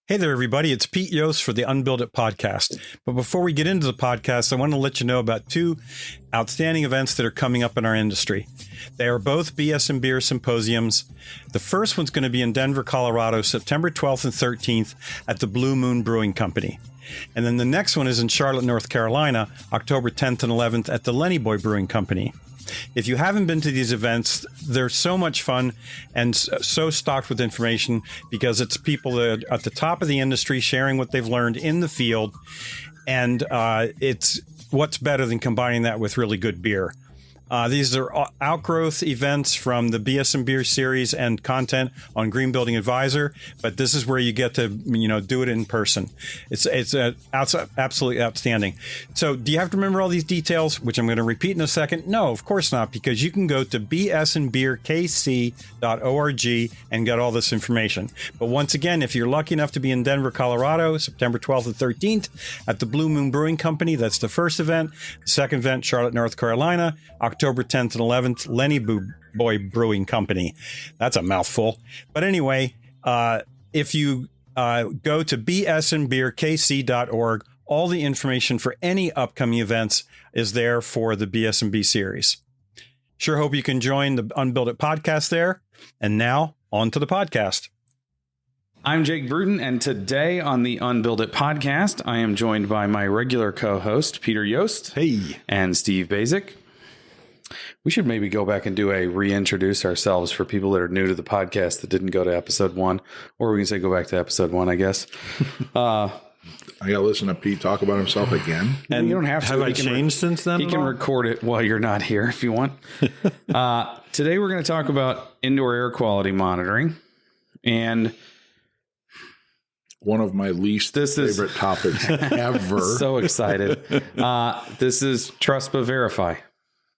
Hey there, everybody. It's Pete Yost for the Unbuild It podcast. But before we get into the podcast, I want to let you know about two outstanding events that are coming up in our industry. They are both BS and Beer symposiums. The first one's going to be in Denver, Colorado, September 12th and 13th at the Blue Moon Brewing Company. And then the next one is in Charlotte, North Carolina, October 10th and 11th at the Lenny Boy Brewing Company. If you haven't been to these events, they're so much fun and so stocked with information because it's people that are at the top of the industry sharing what they've learned in the field. And it's what's better than combining that with really good beer. These are outgrowth events from the BS and Beer series and content on Green Building Advisor, but this is where you get to, do it in person. It's absolutely outstanding. So do you have to remember all these details, which I'm going to repeat in a second? No, of course not, because you can go to bsandbeerkc.org and get all this information. But once again, if you're lucky enough to be in Denver, Colorado, September 12th and 13th at the Blue Moon Brewing Company, that's the first event. The second event, Charlotte, North Carolina, October 10th and 11th, Lenny Boy Brewing Company. That's a mouthful. But anyway, if you go to bsandbeerkc.org, all the information for any upcoming events is there for the BS&B series. Sure hope you can join the Unbuild It podcast there. And now, on to the podcast. I'm Jake Bruton, and today on the Unbuild It podcast, I am joined by my regular co-host, Peter Yost. Hey. And Steve Basic. We should maybe go back and do a reintroduce ourselves for people that are new to the podcast that didn't go to episode 1, or we can say go back to episode 1, I guess. I got to listen to Pete talk about himself again. And you don't have to. Have I changed since then? He can record it while you're not here if you want. Today we're going to talk about indoor air quality monitoring, and one of my least favorite topics ever. So excited. This is Trust but Verify.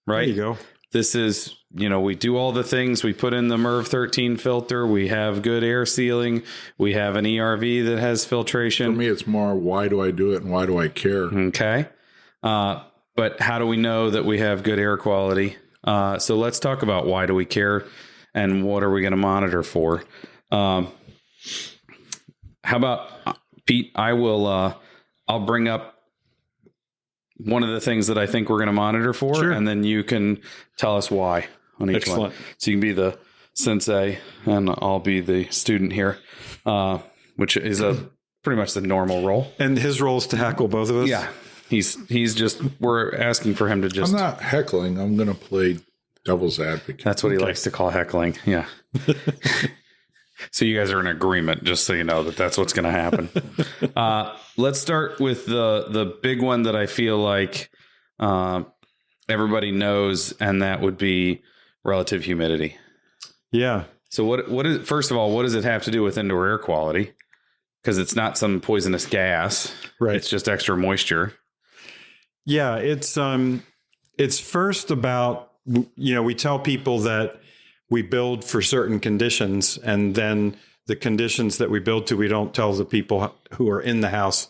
Right. There you go. This is, we do all the things. We put in the MERV 13 filter. We have good air sealing. We have an ERV that has filtration. For me, it's more, why do I do it and why do I care? Okay. But how do we know that we have good air quality? So let's talk about why do we care and what are we going to monitor for? How about, Pete, I'll bring up one of the things that I think we're going to monitor for, sure, and then you can tell us why on each one. So you can be the sensei and I'll be the student here, which is pretty much the normal role. And his role is to heckle both of us? Yeah. He's just, we're asking for him to just... I'm not heckling. I'm going to play devil's advocate. That's what he likes to call heckling. Yeah. So you guys are in agreement, just so you know that that's what's going to happen. Let's start with the big one that I feel like everybody knows, and that would be relative humidity. Yeah. So what is, first of all, what does it have to do with indoor air quality? Because it's not some poisonous gas. Right. It's just extra moisture. Yeah, it's first about, we tell people that we build for certain conditions, and then the conditions that we build to, we don't tell the people who are in the house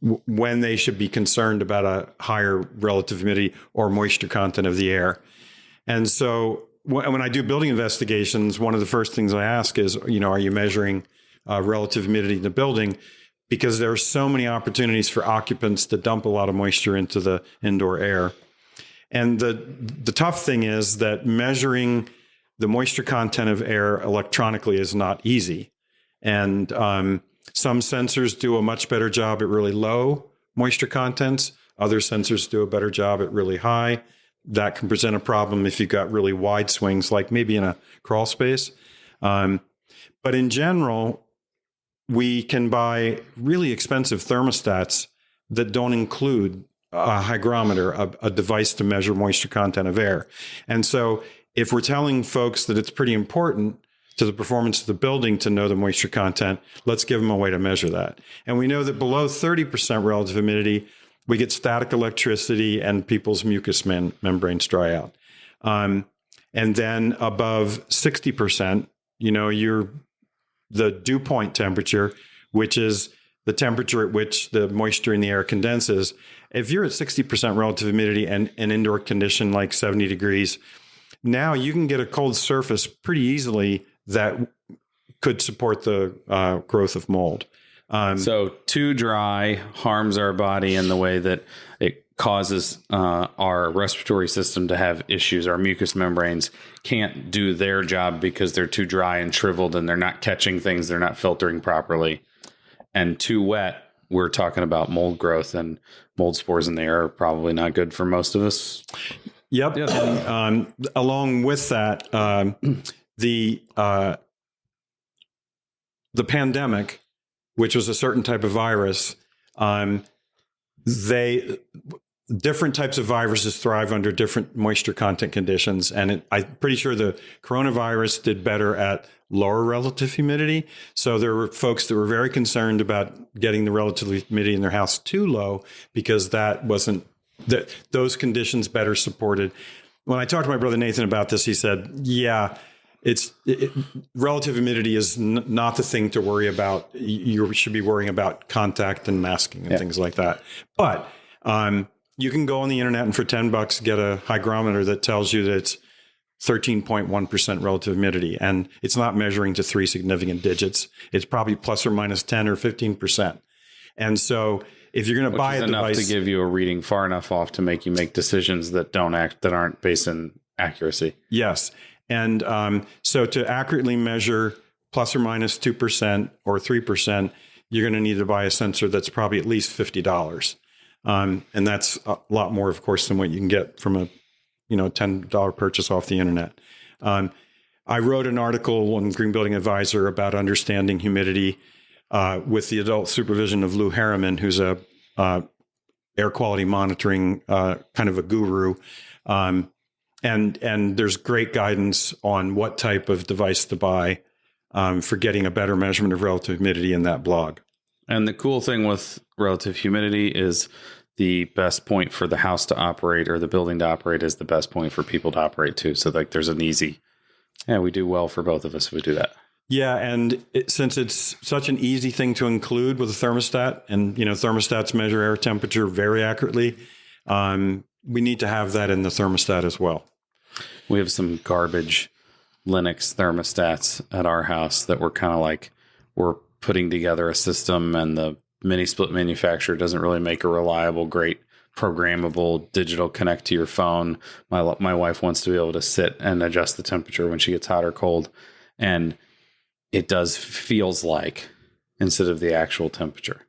when they should be concerned about a higher relative humidity or moisture content of the air. And so when I do building investigations, one of the first things I ask is, are you measuring relative humidity in the building? Because there are so many opportunities for occupants to dump a lot of moisture into the indoor air. And the tough thing is that measuring the moisture content of air electronically is not easy. And some sensors do a much better job at really low moisture contents. Other sensors do a better job at really high. That can present a problem if you've got really wide swings, like maybe in a crawl space. But in general, we can buy really expensive thermostats that don't include a hygrometer, a device to measure moisture content of air. And so if we're telling folks that it's pretty important to the performance of the building to know the moisture content, let's give them a way to measure that. And we know that below 30% relative humidity, we get static electricity and people's mucous membranes dry out. And then above 60%, you're the dew point temperature, which is the temperature at which the moisture in the air condenses. If you're at 60% relative humidity and an indoor condition like 70 degrees, now you can get a cold surface pretty easily that could support the growth of mold. So too dry harms our body in the way that it causes our respiratory system to have issues. Our mucous membranes can't do their job because they're too dry and shriveled and they're not catching things. They're not filtering properly. And too wet, we're talking about mold growth, and mold spores in the air are probably not good for most of us. Yep. And, along with that, the pandemic, which was a certain type of virus, different types of viruses thrive under different moisture content conditions. And I'm pretty sure the coronavirus did better at lower relative humidity. So there were folks that were very concerned about getting the relative humidity in their house too low because that wasn't those conditions better supported. When I talked to my brother Nathan about this, he said, yeah, relative humidity is not the thing to worry about. You should be worrying about contact and masking and things like that. But you can go on the internet and for $10 get a hygrometer that tells you that it's 13.1% relative humidity, and it's not measuring to 3 significant digits. It's probably plus or minus 10 or 15%. And so if you're going to buy a device, enough to give you a reading far enough off to make you make decisions that aren't based in accuracy. Yes. And so to accurately measure plus or minus 2% or 3%, you're going to need to buy a sensor that's probably at least $50. And that's a lot more, of course, than what you can get from a $10 purchase off the internet. I wrote an article on Green Building Advisor about understanding humidity with the adult supervision of Lou Harriman, who's a air quality monitoring kind of a guru. And there's great guidance on what type of device to buy for getting a better measurement of relative humidity in that blog. And the cool thing with relative humidity is the best point for the house to operate or the building to operate is the best point for people to operate too. So like there's an easy, we do well for both of us if we do that. Yeah, and since it's such an easy thing to include with a thermostat, and thermostats measure air temperature very accurately, we need to have that in the thermostat as well. We have some garbage Linux thermostats at our house that we're putting together a system, and the mini split manufacturer doesn't really make a reliable, great programmable digital connect to your phone. My wife wants to be able to sit and adjust the temperature when she gets hot or cold, and it feels like instead of the actual temperature.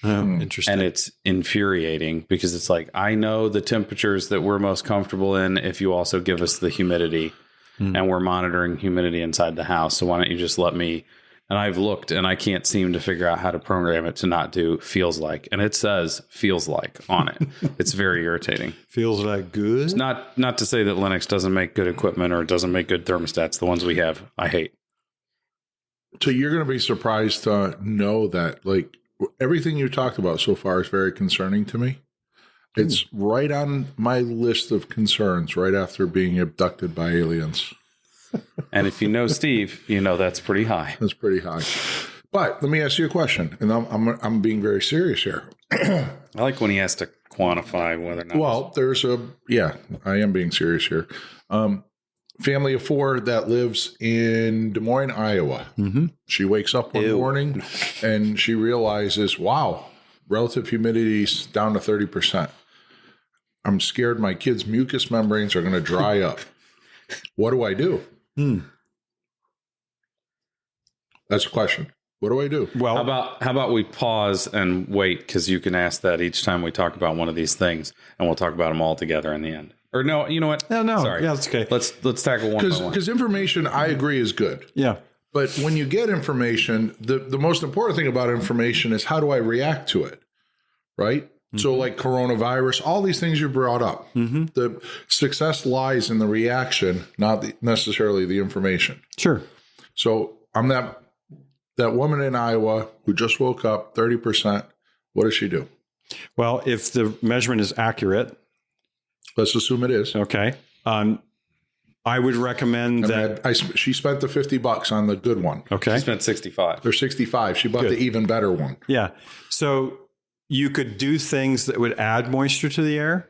Interesting. And it's infuriating because it's like, I know the temperatures that we're most comfortable in if you also give us the humidity, and we're monitoring humidity inside the house. So why don't you just let me, and I've looked and I can't seem to figure out how to program it to not do feels like, and it says feels like on it. It's very irritating. Feels like good. It's not to say that Linux doesn't make good equipment or doesn't make good thermostats. The ones we have, I hate. So you're going to be surprised to know that like everything you talked about so far is very concerning to me. It's right on my list of concerns right after being abducted by aliens. And if you know Steve, that's pretty high. That's pretty high. But let me ask you a question, and I'm being very serious here. I like when he has to quantify whether or not. Well, I am being serious here. Family of 4 that lives in Des Moines, Iowa. Mm-hmm. She wakes up one morning and she realizes, wow, relative humidity is down to 30%. I'm scared my kids' mucous membranes are going to dry up. What do I do? That's a question. What do I do? Well, how about we pause and wait, because you can ask that each time we talk about one of these things, and we'll talk about them all together in the end. Or no, you know what? No. Sorry. Yeah, that's okay. Let's tackle one by one. Because information, I agree, is good. Yeah. But when you get information, the most important thing about information is how do I react to it, right? Mm-hmm. So like coronavirus, all these things you brought up, the success lies in the reaction, not necessarily the information. Sure. So I'm that woman in Iowa who just woke up, 30%. What does she do? Well, if the measurement is accurate, let's assume it is. Okay. I would recommend she spent the $50 on the good one. Okay. She spent 65. Or 65. She bought the even better one. Yeah. So you could do things that would add moisture to the air,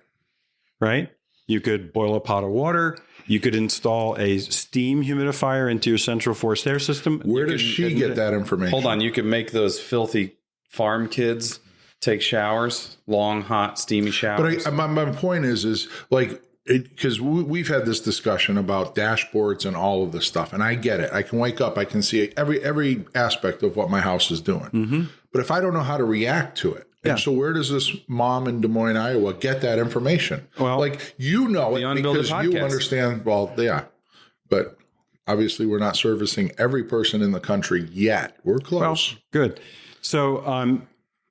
right? You could boil a pot of water. You could install a steam humidifier into your central forced air system. Where does she get that information? Hold on. You can make those filthy farm kids take showers, long, hot, steamy showers. But my point is like, because we've had this discussion about dashboards and all of this stuff, and I get it. I can wake up, I can see every aspect of what my house is doing. Mm-hmm. But if I don't know how to react to it, and so where does this mom in Des Moines, Iowa, get that information? Well, like, you know it because you understand. Well, yeah, but obviously we're not servicing every person in the country yet. We're close. Well, good. So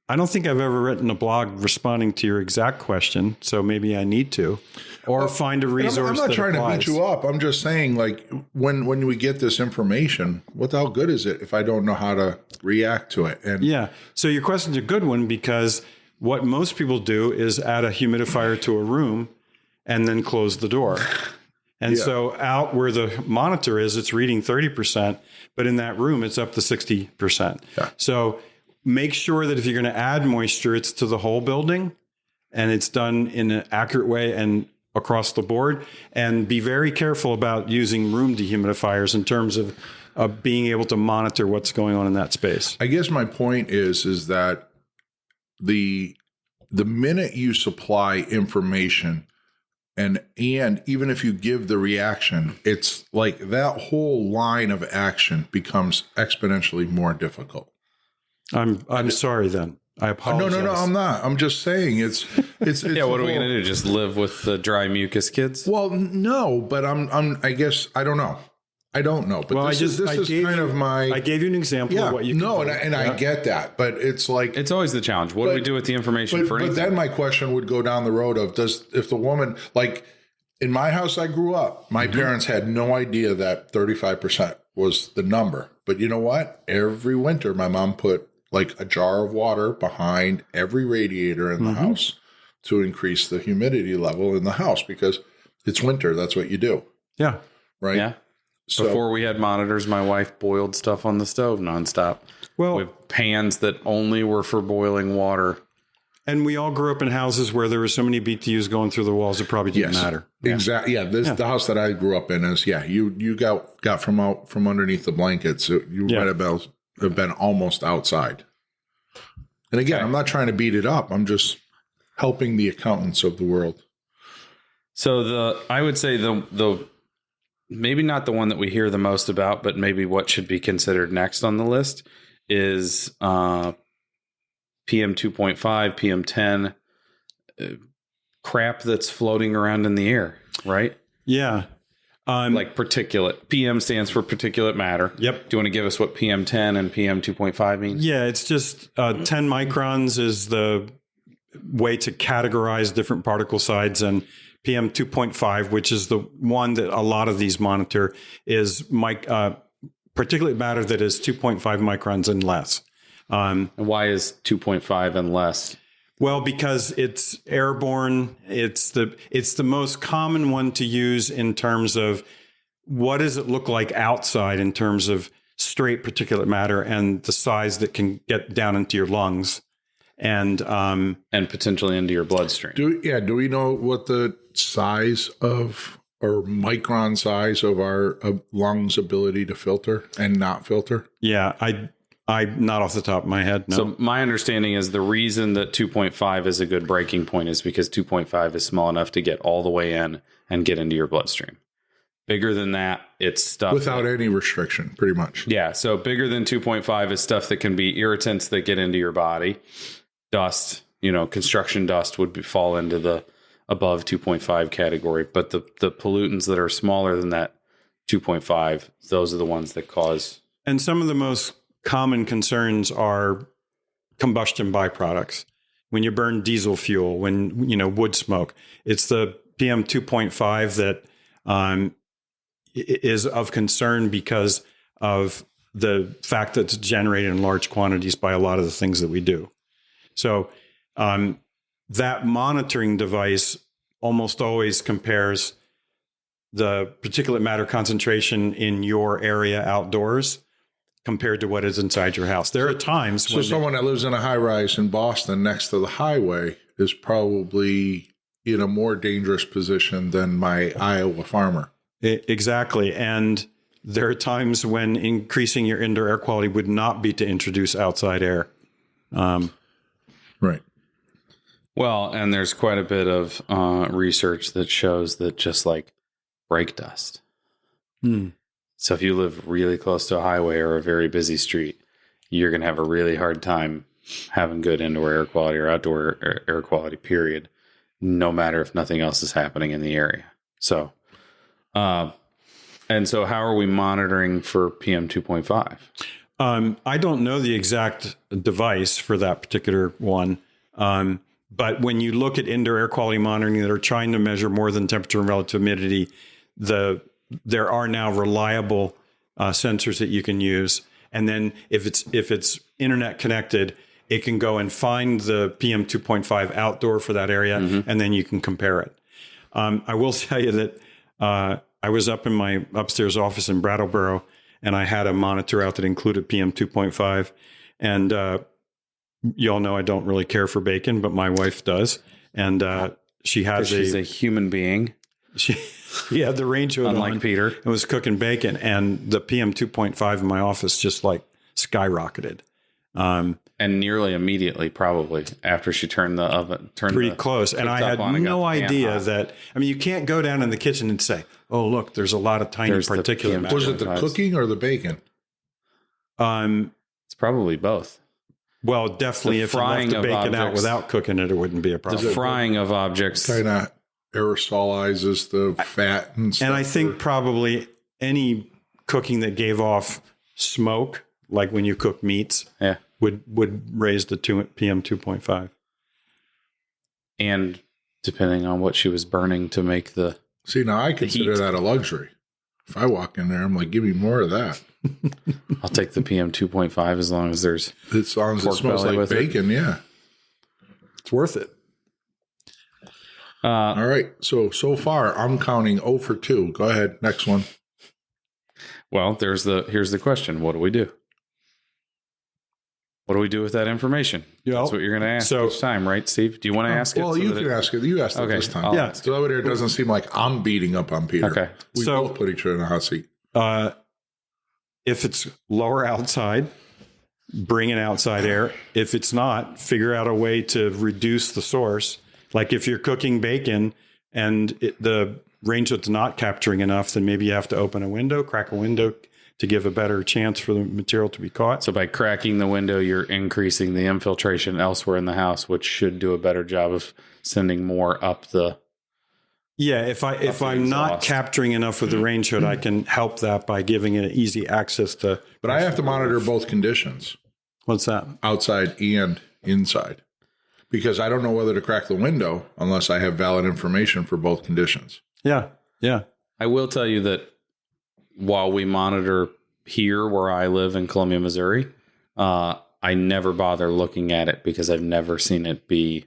I don't think I've ever written a blog responding to your exact question, so maybe I need to, or find a resource. I'm not trying to beat you up. I'm just saying, like, when we get this information, what the hell good is it if I don't know how to react to it? And yeah, so your question's a good one, because what most people do is add a humidifier to a room and then close the door. And so out where the monitor is, it's reading 30%, but in that room, it's up to 60%. Yeah. So make sure that if you're going to add moisture, it's to the whole building and it's done in an accurate way and across the board. And be very careful about using room dehumidifiers in terms of being able to monitor what's going on in that space. I guess my point is that the minute you supply information and even if you give the reaction, it's like that whole line of action becomes exponentially more difficult. I'm sorry then. I apologize. No, I'm not. I'm just saying it's yeah. What are we going to do? Just live with the dry mucus kids? Well, no, but I guess I don't know. But well, this is kind of my. I gave you an example of what you. No, and I get that, but it's like it's always the challenge. What do we do with the information for anything? But then my question would go down the road of if the woman, like in my house I grew up, my parents had no idea that 35% was the number. But you know what? Every winter, my mom put like a jar of water behind every radiator in the house to increase the humidity level in the house because it's winter. That's what you do. Yeah. Right. Yeah. So, before we had monitors, my wife boiled stuff on the stove nonstop. Well, with pans that only were for boiling water. And we all grew up in houses where there were so many BTUs going through the walls, it probably didn't matter. Exactly. Yeah. The house that I grew up in is, you got from underneath the blankets. You might have been almost outside. And again, I'm not trying to beat it up. I'm just helping the accountants of the world. So I would say the maybe not the one that we hear the most about, but maybe what should be considered next on the list is PM 2.5, PM10, crap that's floating around in the air, right? Yeah. Like particulate. PM stands for particulate matter. Yep. Do you want to give us what PM10 and PM 2.5 means? Yeah, it's just 10 microns is the way to categorize different particle size, and PM 2.5, which is the one that a lot of these monitor, is particulate matter that is 2.5 microns and less. And why is 2.5 and less? Well, because it's airborne. It's the most common one to use in terms of what does it look like outside in terms of straight particulate matter and the size that can get down into your lungs and potentially into your bloodstream. Do we know what the size of or micron size of our lungs' ability to filter and not filter? Yeah, I not off the top of my head. No. So my understanding is the reason that 2.5 is a good breaking point is because 2.5 is small enough to get all the way in and get into your bloodstream. Bigger than that, it's stuff without any restriction, pretty much. Yeah. So bigger than 2.5 is stuff that can be irritants that get into your body. Dust, construction dust would fall into the above 2.5 category. But the pollutants that are smaller than that 2.5, those are the ones that cause. And some of the most common concerns are combustion byproducts. When you burn diesel fuel, when, wood smoke, it's the PM 2.5 that is of concern because of the fact that it's generated in large quantities by a lot of the things that we do. So that monitoring device almost always compares the particulate matter concentration in your area outdoors compared to what is inside your house. There are times when someone that lives in a high rise in Boston next to the highway is probably in a more dangerous position than my Iowa farmer. Exactly. And there are times when increasing your indoor air quality would not be to introduce outside air. Right. Well, and there's quite a bit of research that shows that just like brake dust. So if you live really close to a highway or a very busy street, you're going to have a really hard time having good indoor air quality or outdoor air quality, period, no matter if nothing else is happening in the area. So, and so how are we monitoring for PM 2.5? I don't know the exact device for that particular one. But when you look at indoor air quality monitoring that are trying to measure more than temperature and relative humidity, there are now reliable sensors that you can use. And then if it's internet connected, it can go and find the PM 2.5 outdoor for that area, and then you can compare it. I will tell you that I was up in my upstairs office in Brattleboro, and I had a monitor out that included PM 2.5. And you all know I don't really care for bacon, but my wife does. And she's a human being. She had the range hood unlike on Peter, and was cooking bacon, and the PM 2.5 in my office just like skyrocketed. And nearly immediately, probably after she turned the oven, pretty close. And I had no idea that. I mean, you can't go down in the kitchen and say, "Oh, look, there's a lot of tiny particulate matter." Was it the cooking or the bacon? It's probably both. Well, definitely, if you left the bacon out without cooking it, it wouldn't be a problem. The frying of objects kind of aerosolizes the fat and stuff. And I think probably any cooking that gave off smoke, like when you cook meats, would raise the PM 2.5. And depending on what she was burning to make the See, now I consider that a luxury. If I walk in there, I'm like, give me more of that. I'll take the PM 2.5 as long as there's it smells like bacon. Yeah, it's worth it. All right. So far, I'm counting 0 for 2. Go ahead. Next one. Well, here's the question. What do we do? What do we do with that information? That's what you're going to ask each time, right, Steve? Do you want to ask it? Well, you can ask it. You asked it this time. Yeah. So over there, it doesn't seem like I'm beating up on Peter. Okay. We both put each other in a hot seat. If it's lower outside, bring in outside air. If it's not, figure out a way to reduce the source. Like if you're cooking bacon and the range hood's not capturing enough, then maybe you have to open a window, crack a window to give a better chance for the material to be caught. So by cracking the window, you're increasing the infiltration elsewhere in the house, which should do a better job of sending more up the... Yeah, if I'm not capturing enough with the range hood, I can help that by giving it easy access to... But I have to monitor both conditions. What's that? Outside and inside. Because I don't know whether to crack the window unless I have valid information for both conditions. Yeah. I will tell you that while we monitor here where I live in Columbia, Missouri, I never bother looking at it because I've never seen it be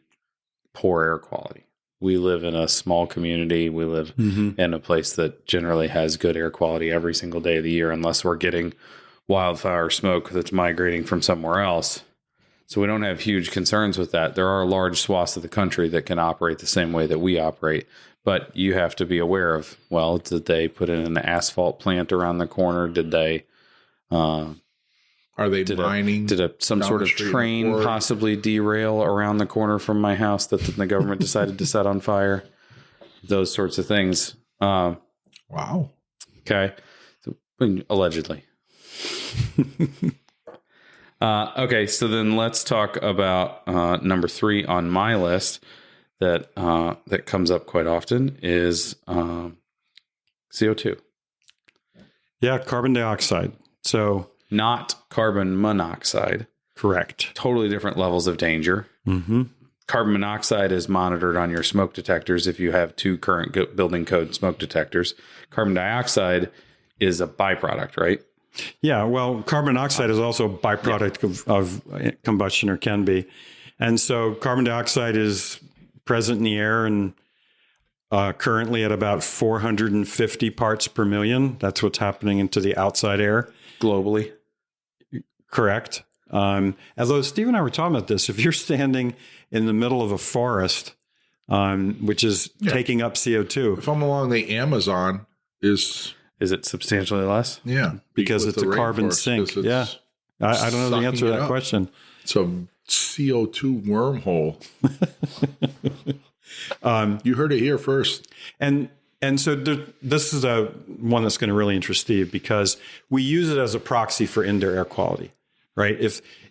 poor air quality. We live in a small community. We live in a place that generally has good air quality every single day of the year, unless we're getting wildfire smoke that's migrating from somewhere else. So we don't have huge concerns with that. There are large swaths of the country that can operate the same way that we operate. But you have to be aware of, well, did they put in an asphalt plant around the corner? Did they... Are they mining? Did some sort of train possibly derail around the corner from my house that the government decided to set on fire? Those sorts of things. Wow. Okay. So, allegedly. Okay, so then let's talk about number 3 on my list that comes up quite often is CO2. Yeah, carbon dioxide. So not carbon monoxide. Correct. Totally different levels of danger. Mm-hmm. Carbon monoxide is monitored on your smoke detectors if you have 2 current building code smoke detectors. Carbon dioxide is a byproduct, right? Yeah, well, carbon dioxide is also a byproduct of combustion, or can be. And so carbon dioxide is present in the air and currently at about 450 parts per million. That's what's happening into the outside air. Globally? Correct. Although Steve and I were talking about this, if you're standing in the middle of a forest, which is taking up CO2. If I'm along the Amazon is it substantially less? Yeah, because it's a carbon sink. Yeah. I don't know the answer to that question. It's a CO2 wormhole. You heard it here first. And so this is one that's going to really interest Steve, because we use it as a proxy for indoor air quality, right?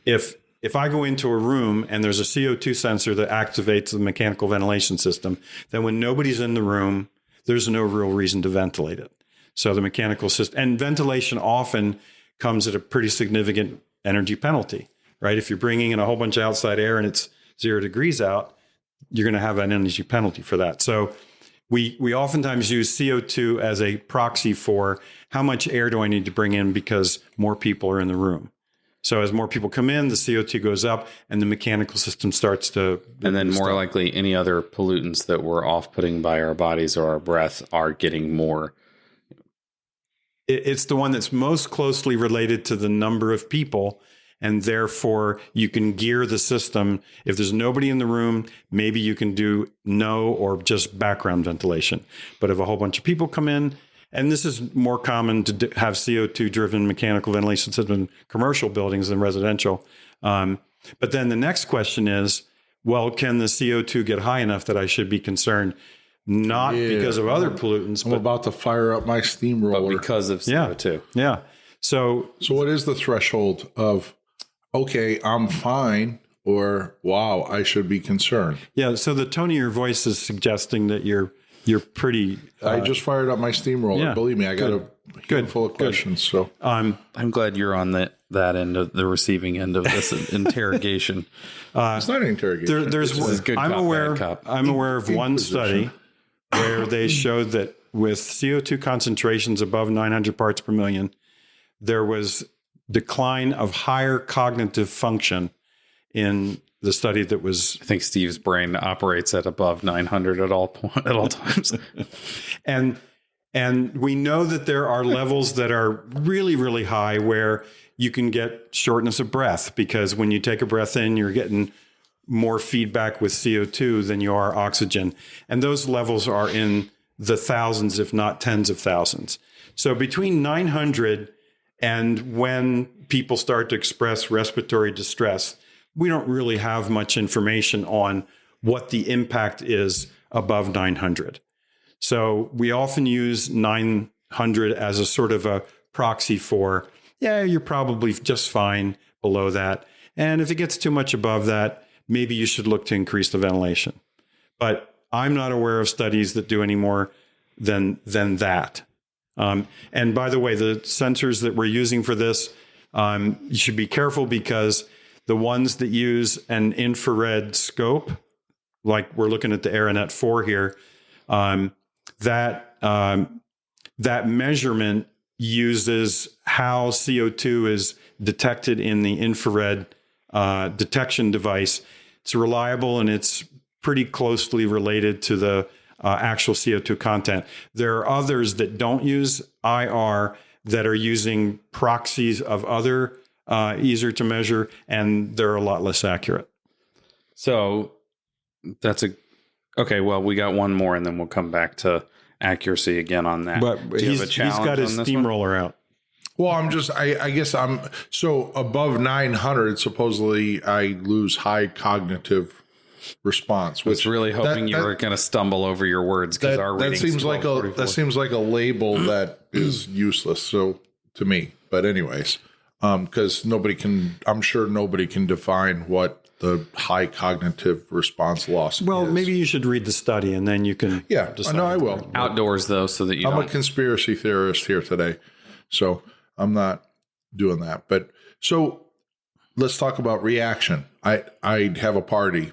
If I go into a room and there's a CO2 sensor that activates the mechanical ventilation system, then when nobody's in the room, there's no real reason to ventilate it. So the mechanical system, and ventilation often comes at a pretty significant energy penalty, right? If you're bringing in a whole bunch of outside air and it's 0 degrees out, you're going to have an energy penalty for that. So we oftentimes use CO2 as a proxy for how much air do I need to bring in because more people are in the room. So as more people come in, the CO2 goes up and the mechanical system starts to... And then more likely any other pollutants that we're off-putting by our bodies or our breath are getting more. It's the one that's most closely related to the number of people, and therefore you can gear the system. If there's nobody in the room, maybe you can do no or just background ventilation. But if a whole bunch of people come in, and this is more common to have CO2-driven mechanical ventilation system in commercial buildings than residential. But then the next question is, well, can the CO2 get high enough that I should be concerned? Not because of other pollutants. I'm about to fire up my steamroller. But because of CO2. Yeah. So what is the threshold of, okay, I'm fine, or wow, I should be concerned? Yeah. So the tone of your voice is suggesting that you're pretty. I just fired up my steamroller. Yeah, believe me, I got a handful of questions. So I'm glad you're on that end of the receiving end of this interrogation. It's not an interrogation. I'm aware of one study where they showed that with CO2 concentrations above 900 parts per million, there was decline of higher cognitive function in the study that was... I think Steve's brain operates at above 900 at all times. And we know that there are levels that are really, really high where you can get shortness of breath, because when you take a breath in, you're getting more feedback with CO2 than you are oxygen. And those levels are in the thousands, if not tens of thousands. So between 900 and when people start to express respiratory distress, we don't really have much information on what the impact is above 900. So we often use 900 as a sort of a proxy for, yeah, you're probably just fine below that. And if it gets too much above that, maybe you should look to increase the ventilation. But I'm not aware of studies that do any more than that. And by the way, the sensors that we're using for this, you should be careful, because the ones that use an infrared scope, like we're looking at the Aeronet 4 here, that measurement uses how CO2 is detected in the infrared detection device. It's reliable and it's pretty closely related to the actual CO2 content. There are others that don't use IR that are using proxies of other easier to measure, and they're a lot less accurate. So that's okay. Well, we got one more, and then we'll come back to accuracy again on that. But he's got his steamroller out. Well, I guess so above 900, supposedly I lose high cognitive response. I was really hoping you were going to stumble over your words, because our that seems like a label that is useless. So to me, but anyways, because I'm sure nobody can define what the high cognitive response loss Well, is. Maybe you should read the study and then you can. Yeah, no, I will. Outdoors, though, so that I'm a conspiracy theorist here today, so I'm not doing that. But so let's talk about reaction. I have a party.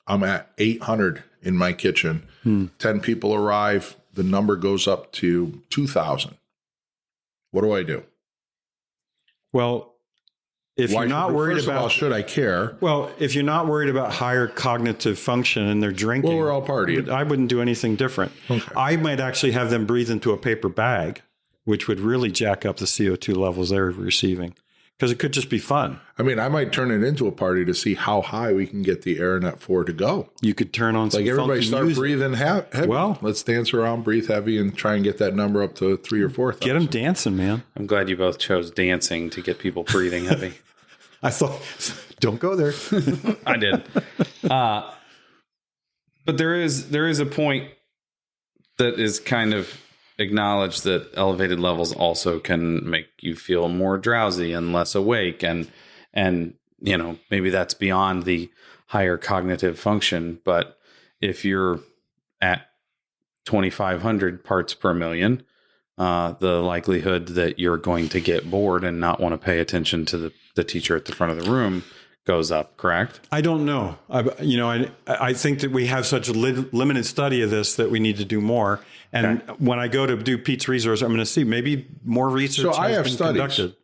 I'm at 800 in my kitchen. 10 people arrive. The number goes up to 2,000. What do I do? Well, if you're not worried about, should I care? Well, if you're not worried about higher cognitive function and they're drinking, well, we're all partying. I wouldn't do anything different. Okay. I might actually have them breathe into a paper bag, which would really jack up the CO2 levels they're receiving, because it could just be fun. I mean, I might turn it into a party to see how high we can get the AirNet 4 to go. You could turn on some like everybody start music. breathing heavy. Well, let's dance around, breathe heavy, and try and get that number up to 3,000 or 4,000. Get them dancing, man. I'm glad you both chose dancing to get people breathing heavy. I thought, don't go there. I did. But there is a point that is kind of acknowledged that elevated levels also can make you feel more drowsy and less awake. And maybe that's beyond the higher cognitive function. But if you're at 2,500 parts per million, the likelihood that you're going to get bored and not want to pay attention to the teacher at the front of the room goes up, correct? I don't know. I think that we have such a limited study of this that we need to do more. And when I go to do Pete's resource, I'm going to see maybe more research I have been studies. conducted.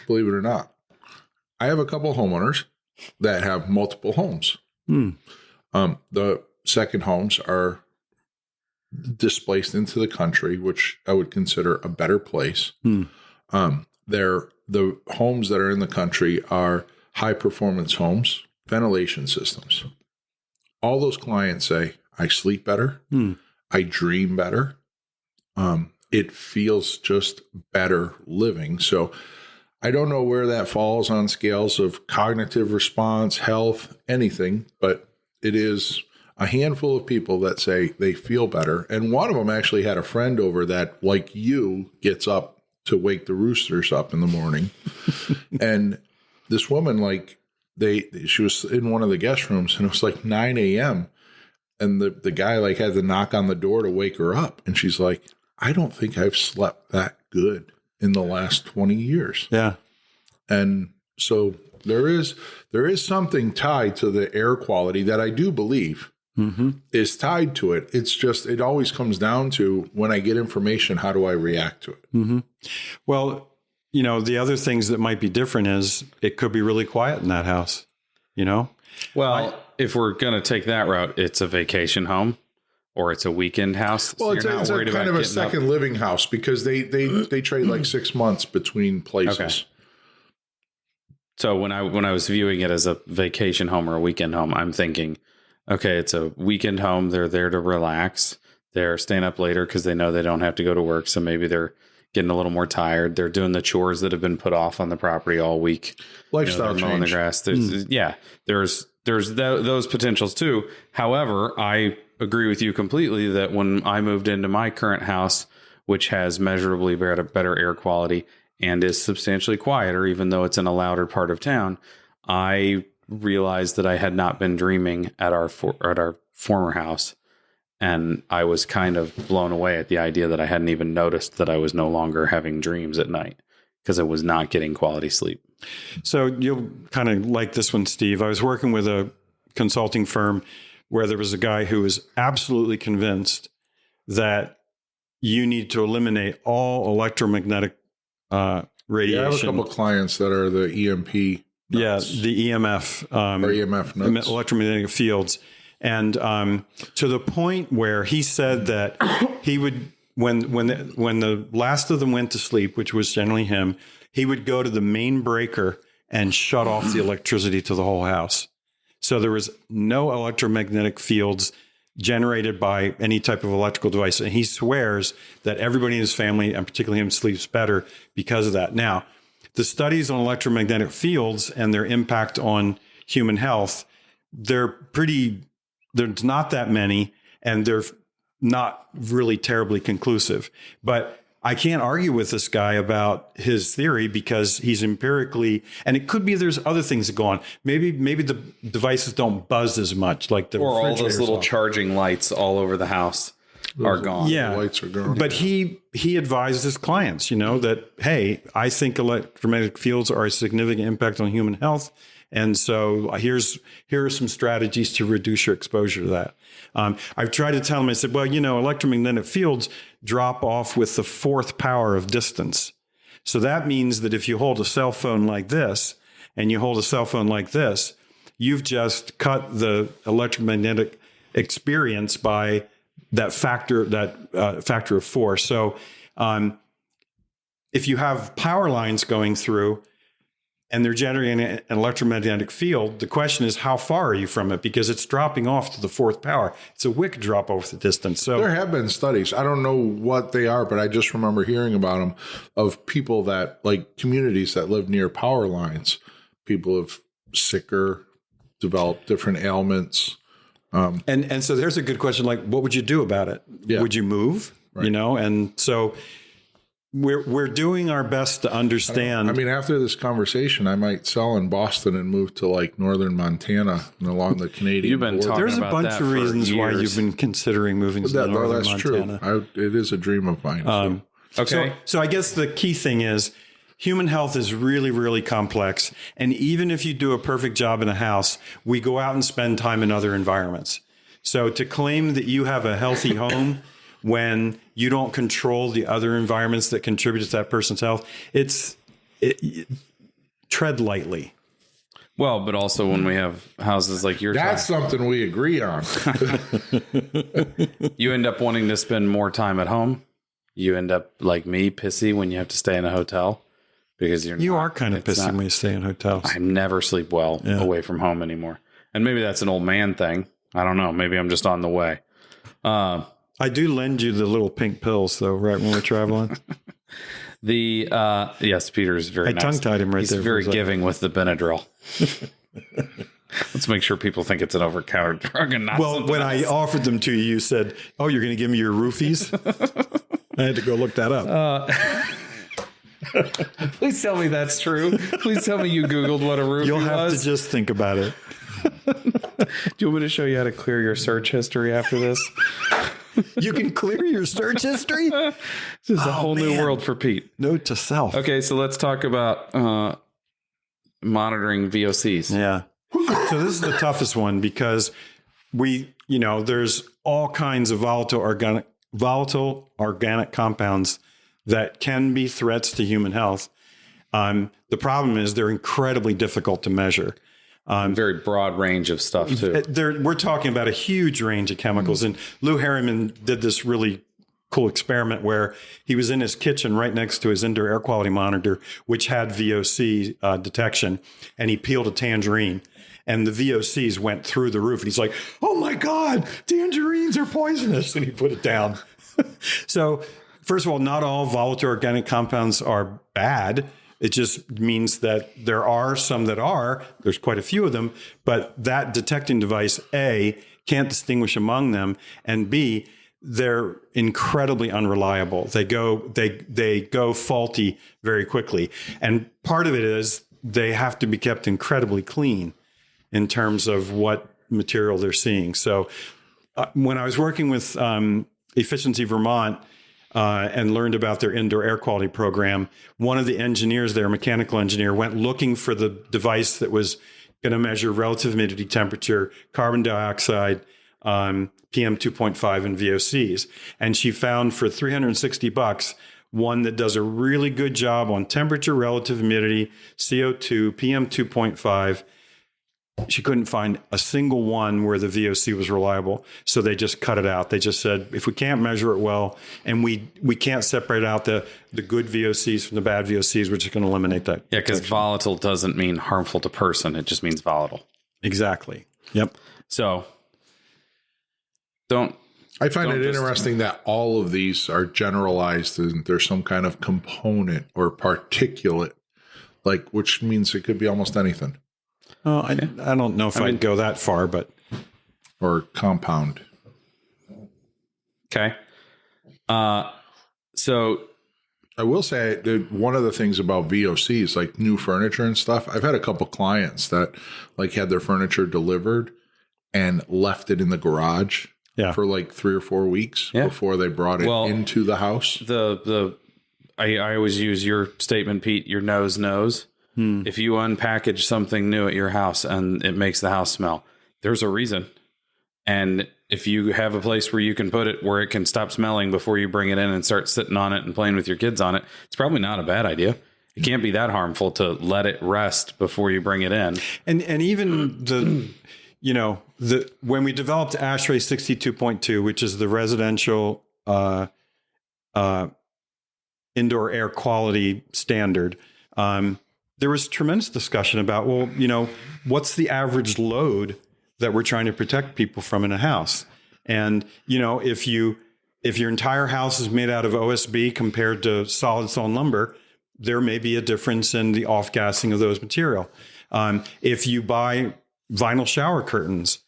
Believe it or not. I have a couple homeowners that have multiple homes. The second homes are displaced into the country, which I would consider a better place. The homes that are in the country are high performance homes, ventilation systems. All those clients say, I sleep better. I dream better. It feels just better living. So I don't know where that falls on scales of cognitive response, health, anything, but it is a handful of people that say they feel better. And one of them actually had a friend over that, like you, gets up to wake the roosters up in the morning. And this woman, she was in one of the guest rooms, and it was like 9 a.m. And the guy had to knock on the door to wake her up. And she's like, I don't think I've slept that good in the last 20 years. Yeah. And so there is something tied to the air quality that I do believe is tied to it. It's just, it always comes down to when I get information, how do I react to it? Well, the other things that might be different is it could be really quiet in that house, Well, if we're going to take that route, it's a vacation home or it's a weekend house. Well, so it's a kind of a second living house because they trade like 6 months between places. Okay. So when I was viewing it as a vacation home or a weekend home, I'm thinking, okay, it's a weekend home. They're there to relax. They're staying up later because they know they don't have to go to work. So maybe they're getting a little more tired. They're doing the chores that have been put off on the property all week. Lifestyle change. Mowing the grass. There's those potentials too. However, I agree with you completely that when I moved into my current house, which has measurably better air quality and is substantially quieter, even though it's in a louder part of town, I realized that I had not been dreaming at our former house. And I was kind of blown away at the idea that I hadn't even noticed that I was no longer having dreams at night because I was not getting quality sleep. So you'll kind of like this one, Steve. I was working with a consulting firm where there was a guy who was absolutely convinced that you need to eliminate all electromagnetic radiation. Yeah, I have a couple of clients that are the EMP nuts. Yeah, the EMF. Or EMF nuts. Electromagnetic fields. And to the point where he said that he would, when the last of them went to sleep, which was generally him, he would go to the main breaker and shut off the electricity to the whole house. So there was no electromagnetic fields generated by any type of electrical device. And he swears that everybody in his family, and particularly him, sleeps better because of that. Now, the studies on electromagnetic fields and their impact on human health, there's not that many, and they're not really terribly conclusive. But I can't argue with this guy about his theory because he's empirically, and it could be there's other things that go on. Maybe the devices don't buzz as much, like the or all those little off. Charging lights all over the house are gone. Yeah, the lights are gone. But he advised his clients, that hey, I think electromagnetic fields are a significant impact on human health. And so here are some strategies to reduce your exposure to that. I've tried to tell him, I said, well, electromagnetic fields drop off with the fourth power of distance. So that means that if you hold a cell phone like this and you hold a cell phone like this, you've just cut the electromagnetic experience by that factor of 4. So if you have power lines going through, and they're generating an electromagnetic field. The question is, how far are you from it? Because it's dropping off to the fourth power. It's a wicked drop off the distance. So there have been studies. I don't know what they are, but I just remember hearing about them of people that like communities that live near power lines. People have sicker, developed different ailments. And so there's a good question. Like, what would you do about it? Yeah. Would you move? Right. You know, and so we're doing our best to understand. I mean, after this conversation, I might sell in Boston and move to like northern Montana and along the Canadian You've been border. talking There's a about bunch that of for reasons why years. you've been considering moving to northern That's Montana. true. It is a dream of mine. Okay. So I guess the key thing is human health is really, really complex. And even if you do a perfect job in a house, we go out and spend time in other environments. So to claim that you have a healthy home when you don't control the other environments that contribute to that person's health, tread lightly. Well, but also when we have houses like yours, That's something we agree on. you end up wanting to spend more time at home. You end up like me, pissy when you have to stay in a hotel because You are kind of pissy when you stay in hotels. I never sleep well away from home anymore. And maybe that's an old man thing. I don't know. Maybe I'm just on the way. I do lend you the little pink pills, though, right when we're traveling. Yes, Peter's very nice. I tongue-tied him right He's there. He's very giving with the Benadryl. Let's make sure people think it's an over-counter drug and not Well, when I offered them to you, you said, "Oh, you're going to give me your roofies?" I had to go look that up. Please tell me that's true. Please tell me you Googled what a roofie You'll have was. to just think about it. Do you want me to show you how to clear your search history after this? You can clear your search history? This is a whole new world for Pete. Note to self. Okay, so let's talk about monitoring VOCs. Yeah. So this is the toughest one because there's all kinds of volatile organic compounds that can be threats to human health. The problem is they're incredibly difficult to measure. Very broad range of stuff too. We're talking about a huge range of chemicals. And Lou Harriman did this really cool experiment where he was in his kitchen right next to his indoor air quality monitor, which had VOC detection. And he peeled a tangerine and the VOCs went through the roof. And he's like, "Oh my God, tangerines are poisonous." And he put it down. So first of all, not all volatile organic compounds are bad. It just means that there are some that are. There's quite a few of them, but that detecting device, A, can't distinguish among them, and B, they're incredibly unreliable. They go faulty very quickly. And part of it is they have to be kept incredibly clean in terms of what material they're seeing. So when I was working with Efficiency Vermont, and learned about their indoor air quality program, one of the engineers there, mechanical engineer, went looking for the device that was going to measure relative humidity, temperature, carbon dioxide, PM 2.5, and VOCs. And she found for $360 one that does a really good job on temperature, relative humidity, CO2, PM 2.5. She couldn't find a single one where the VOC was reliable. So they just cut it out. They just said, if we can't measure it well and we can't separate out the good VOCs from the bad VOCs, we're just going to eliminate that. Yeah, because volatile doesn't mean harmful to person. It just means volatile. Exactly. Yep. So I find it interesting that all of these are generalized and there's some kind of component or particulate, which means it could be almost anything. Well, I don't know if I'd go that far, but. Or compound. Okay. So I will say that one of the things about VOCs, like new furniture and stuff, I've had a couple clients that had their furniture delivered and left it in the garage for 3 or 4 weeks before they brought it into the house. I always use your statement, Pete, your nose knows. If you unpackage something new at your house and it makes the house smell, there's a reason. And if you have a place where you can put it where it can stop smelling before you bring it in and start sitting on it and playing with your kids on it, it's probably not a bad idea. It can't be that harmful to let it rest before you bring it in. And even when we developed ASHRAE 62.2, which is the residential indoor air quality standard, there was tremendous discussion about, well, what's the average load that we're trying to protect people from in a house? And, if your entire house is made out of OSB compared to solid stone lumber, there may be a difference in the off-gassing of those material. If you buy vinyl shower curtains,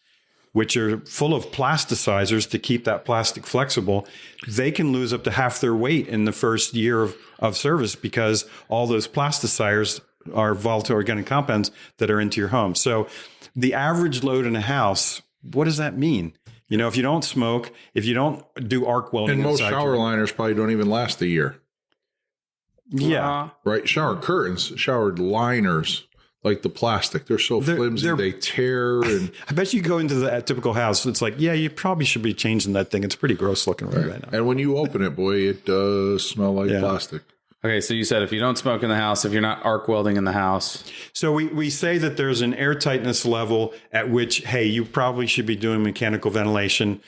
which are full of plasticizers to keep that plastic flexible, they can lose up to half their weight in the first year of service because all those plasticizers are volatile organic compounds that are into your home. So the average load in a house, what does that mean? If you don't smoke, if you don't do arc welding. And most shower liners probably don't even last a year. Yeah. Right. Shower curtains, shower liners, like the plastic, they're so flimsy, they tear. And I bet you go into the typical house, it's like, yeah, you probably should be changing that thing. It's pretty gross looking right now. And when you open it, boy, it does smell like plastic. Okay, so you said if you don't smoke in the house, if you're not arc welding in the house. So we say that there's an airtightness level at which, hey, you probably should be doing mechanical ventilation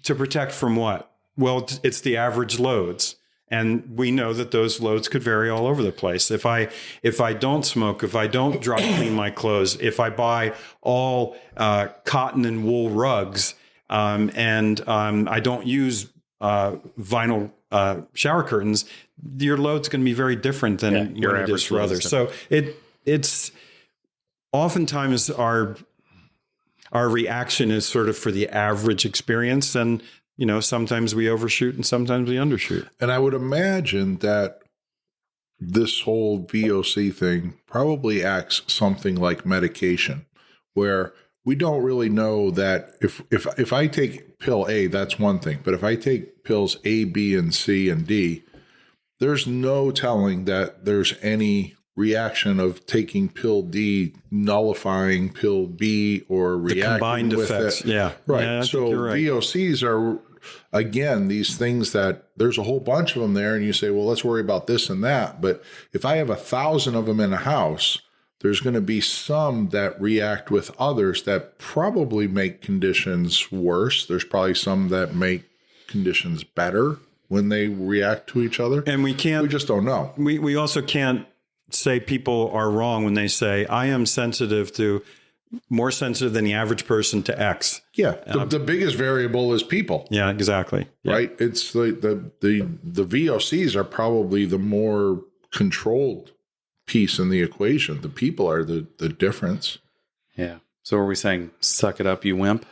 to protect from what? Well, it's the average loads. And we know that those loads could vary all over the place. If I don't smoke, if I don't dry clean my clothes, if I buy all cotton and wool rugs, and I don't use vinyl shower curtains, your load's going to be very different than what it is for others. So it's oftentimes our reaction is sort of for the average experience, and sometimes we overshoot and sometimes we undershoot. And I would imagine that this whole VOC thing probably acts something like medication, where we don't really know that if I take pill A, that's one thing. But if I take pills A, B, and C, and D, there's no telling that there's any reaction of taking pill D nullifying pill B or reacting the combined with effects. It. Yeah. Right. Yeah, so VOCs are, again, these things that there's a whole bunch of them there, and you say, well, let's worry about this and that. But if I have 1,000 of them in a house, there's going to be some that react with others that probably make conditions worse. There's probably some that make conditions better when they react to each other. And we just don't know. We also can't say people are wrong when they say, I am more sensitive than the average person to X. Yeah. The biggest variable is people. Yeah, exactly. Right. Yeah. It's like the VOCs are probably the more controlled piece in the equation. The people are the difference. Yeah. So are we saying, suck it up, you wimp?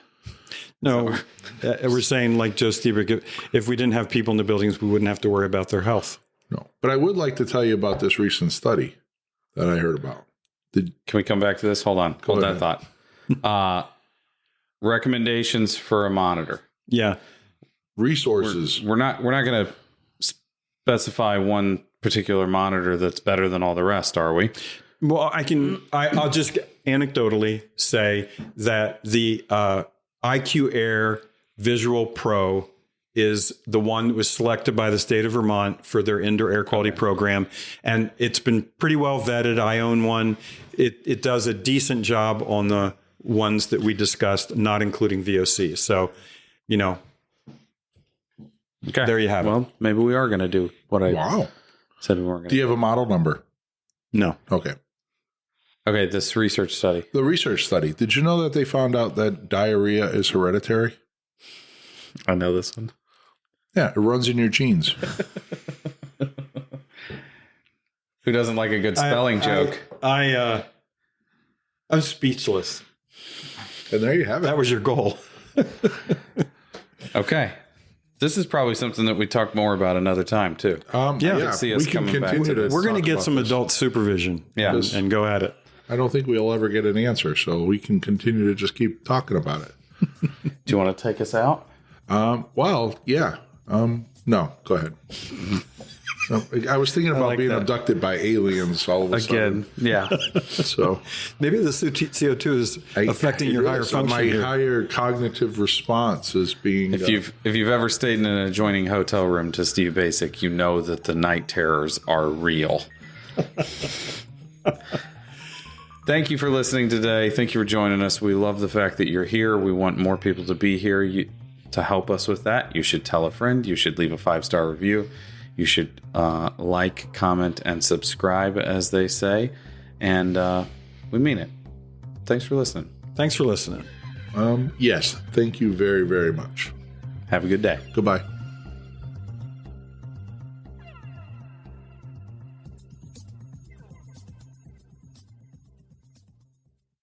No, we're saying, like Joe Stieber, if we didn't have people in the buildings, we wouldn't have to worry about their health. No. But I would like to tell you about this recent study that I heard about. Can we come back to this? Hold on. Hold that thought. Recommendations for a monitor. Yeah. Resources. We're not going to specify one particular monitor that's better than all the rest, are we? Well, I'll just anecdotally say that the IQ Air Visual Pro is the one that was selected by the state of Vermont for their indoor air quality program. And it's been pretty well vetted. I own one. It does a decent job on the ones that we discussed, not including VOC. So, okay. There you have it. Well, maybe we are going to do what I said we weren't going to do. Do you have a model number? No. Okay. Okay, this research study. The research study. Did you know that they found out that diarrhea is hereditary? I know this one. Yeah, it runs in your genes. Who doesn't like a good spelling joke? I'm speechless. And there you have it. That was your goal. Okay. This is probably something that we talk more about another time, too. Yeah, see us we can coming back continue to to We're going to talk get about some this. adult supervision and go at it. I don't think we'll ever get an answer, so we can continue to just keep talking about it. Do you want to take us out? Well, yeah. No, go ahead. I was thinking about being abducted by aliens all of a sudden. Yeah. So maybe the CO2 is affecting your higher function. My higher cognitive response is being. If you've ever stayed in an adjoining hotel room to Steve Basic, you know that the night terrors are real. Thank you for listening today. Thank you for joining us. We love the fact that you're here. We want more people to be here. To help us with that, you should tell a friend. You should leave a 5-star review. You should like, comment, and subscribe, as they say. and we mean it. Thanks for listening. Thanks for listening. Yes. Thank you very, very much. Have a good day. Goodbye.